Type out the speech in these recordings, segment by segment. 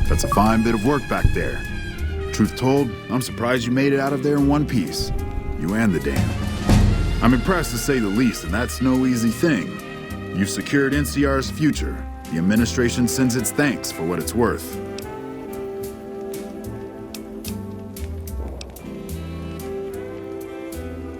That's a fine bit of work back there. Truth told, I'm surprised you made it out of there in one piece. You and the dam. I'm impressed to say the least, and that's no easy thing. You've secured NCR's future. The administration sends its thanks for what it's worth.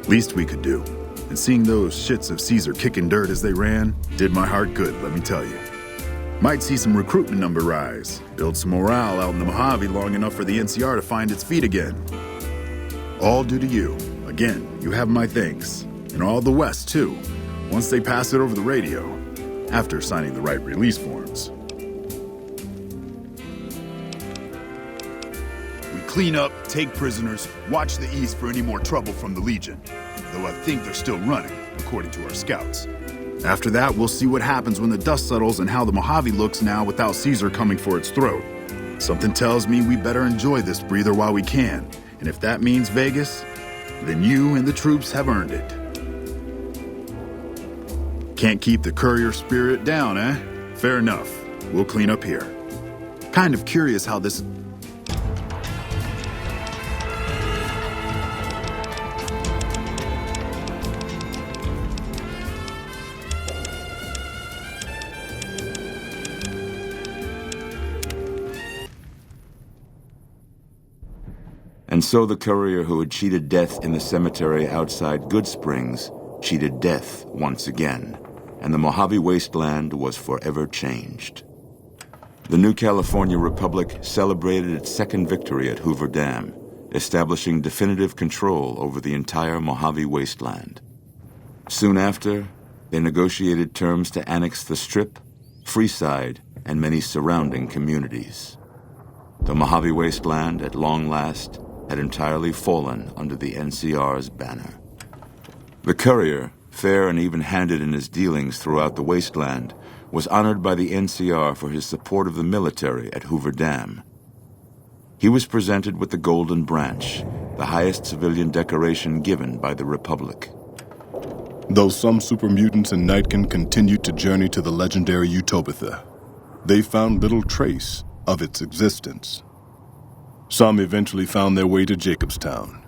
Least we could do. And seeing those shits of Caesar kicking dirt as they ran did my heart good, let me tell you. Might see some recruitment number rise, build some morale out in the Mojave long enough for the NCR to find its feet again. All due to you. Again, you have my thanks. And all the West, too, once they pass it over the radio, after signing the right release forms. We clean up, take prisoners, watch the East for any more trouble from the Legion. Though I think they're still running, according to our scouts. After that, we'll see what happens when the dust settles and how the Mojave looks now without Caesar coming for its throat. Something tells me we better enjoy this breather while we can. And if that means Vegas, then you and the troops have earned it. Can't keep the courier spirit down, eh? Fair enough. We'll clean up here. Kind of curious how this... And so the courier who had cheated death in the cemetery outside Good Springs cheated death once again, and the Mojave wasteland was forever changed. The new California Republic celebrated its second victory at Hoover Dam, establishing definitive control over the entire Mojave wasteland. Soon after, they negotiated terms to annex the Strip, Freeside, and many surrounding communities. The Mojave wasteland, at long last, had entirely fallen under the NCR's banner. The courier, fair and even-handed in his dealings throughout the wasteland, was honored by the NCR for his support of the military at Hoover Dam. He was presented with the Golden Branch, the highest civilian decoration given by the Republic. Though some super mutants in Nightkin continued to journey to the legendary Utopia, they found little trace of its existence. Some eventually found their way to Jacobstown,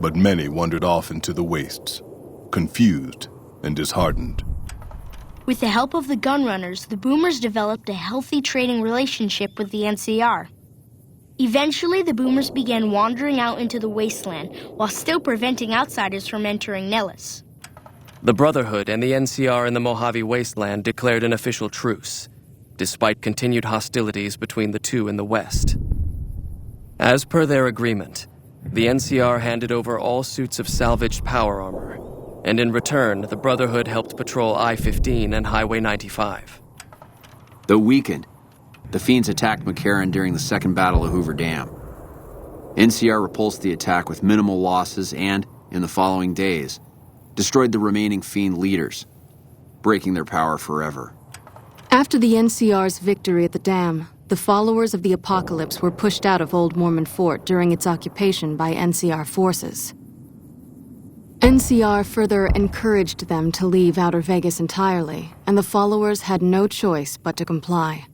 but many wandered off into the wastes, confused and disheartened. With the help of the Gunrunners, the Boomers developed a healthy trading relationship with the NCR. Eventually, the Boomers began wandering out into the wasteland while still preventing outsiders from entering Nellis. The Brotherhood and the NCR in the Mojave wasteland declared an official truce, despite continued hostilities between the two in the west. As per their agreement, the NCR handed over all suits of salvaged power armor, and in return, the Brotherhood helped patrol I-15 and Highway 95. Though weakened, the fiends attacked McCarran during the Second Battle of Hoover Dam. NCR repulsed the attack with minimal losses and, in the following days, destroyed the remaining fiend leaders, breaking their power forever. After the NCR's victory at the dam, the followers of the Apocalypse were pushed out of Old Mormon Fort during its occupation by NCR forces. NCR further encouraged them to leave Outer Vegas entirely, and the followers had no choice but to comply.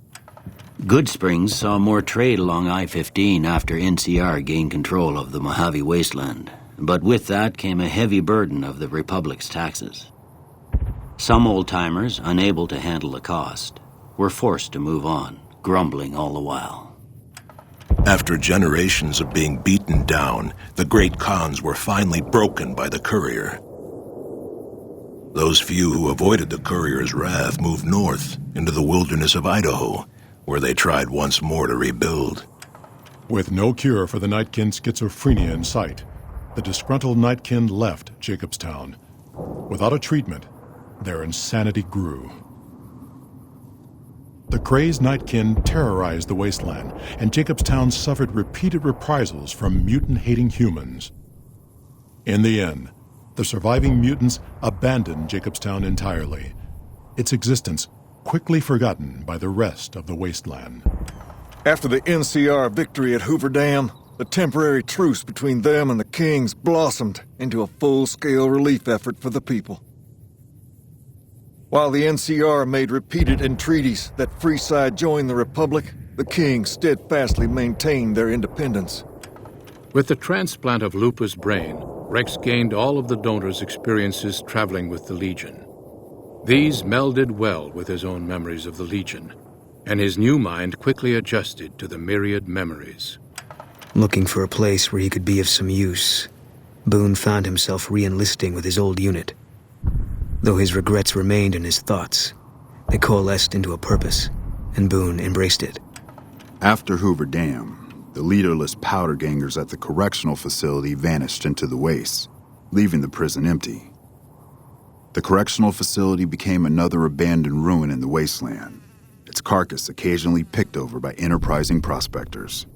Good Springs saw more trade along I-15 after NCR gained control of the Mojave wasteland, but with that came a heavy burden of the Republic's taxes. Some old-timers, unable to handle the cost, were forced to move on, grumbling all the while. After generations of being beaten down, the great Khans were finally broken by the courier. Those few who avoided the courier's wrath moved north into the wilderness of Idaho, where they tried once more to rebuild. With no cure for the Nightkin schizophrenia in sight, the disgruntled Nightkin left Jacobstown. Without a treatment, their insanity grew. The crazed Nightkin terrorized the wasteland, and Jacobstown suffered repeated reprisals from mutant-hating humans. In the end, the surviving mutants abandoned Jacobstown entirely, its existence quickly forgotten by the rest of the wasteland. After the NCR victory at Hoover Dam, the temporary truce between them and the Kings blossomed into a full-scale relief effort for the people. While the NCR made repeated entreaties that Freeside join the Republic, The kings steadfastly maintained their independence. With the transplant of Lupa's brain, Rex gained all of the donor's experiences traveling with the Legion. These melded well with his own memories of the Legion, and his new mind quickly adjusted to the myriad memories. Looking for a place where he could be of some use, Boone found himself re-enlisting with his old unit. Though his regrets remained in his thoughts, they coalesced into a purpose, and Boone embraced it. After Hoover Dam, the leaderless powder gangers at the correctional facility vanished into the wastes, leaving the prison empty. The correctional facility became another abandoned ruin in the wasteland, its carcass occasionally picked over by enterprising prospectors.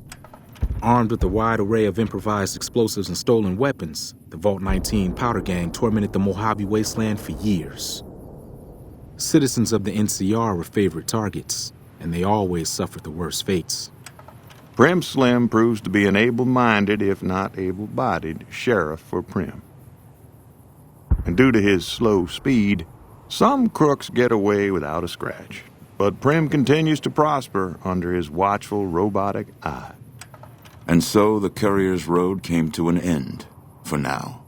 Armed with a wide array of improvised explosives and stolen weapons, the Vault 19 powder gang tormented the Mojave Wasteland for years. Citizens of the NCR were favorite targets, and they always suffered the worst fates. Prim Slim proves to be an able-minded, if not able-bodied, sheriff for Prim. And due to his slow speed, some crooks get away without a scratch. But Prim continues to prosper under his watchful, robotic eye. And so the Courier's Road came to an end, for now.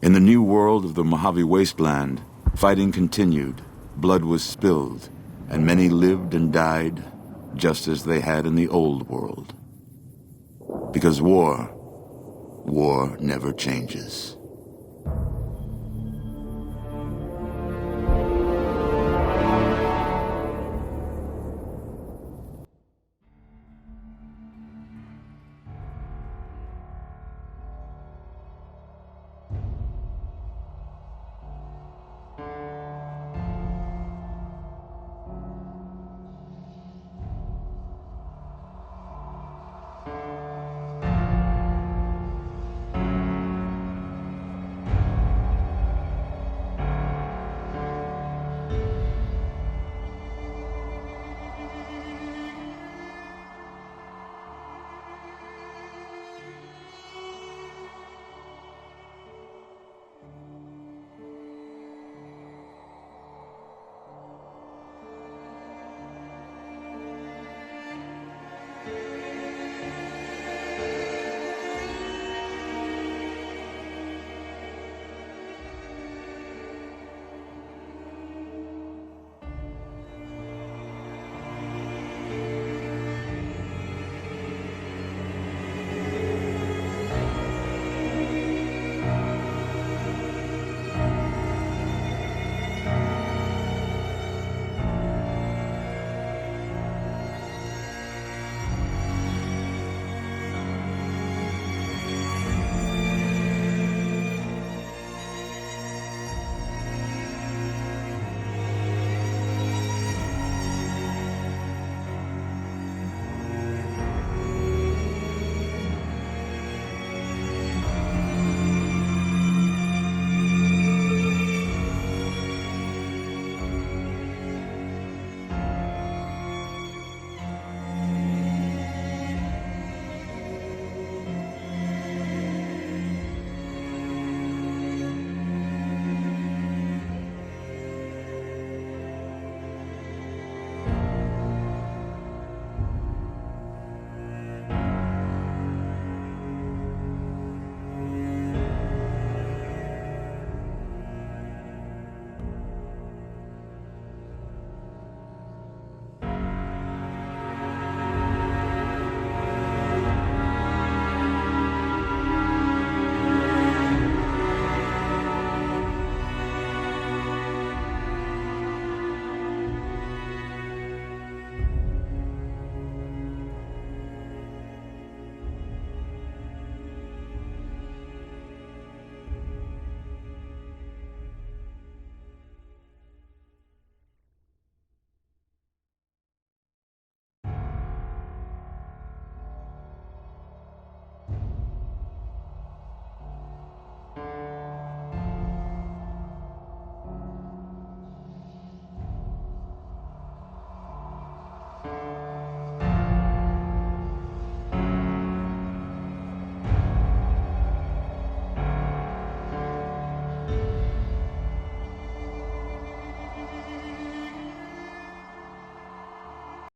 In the new world of the Mojave Wasteland, fighting continued, blood was spilled, and many lived and died just as they had in the old world. Because war never changes.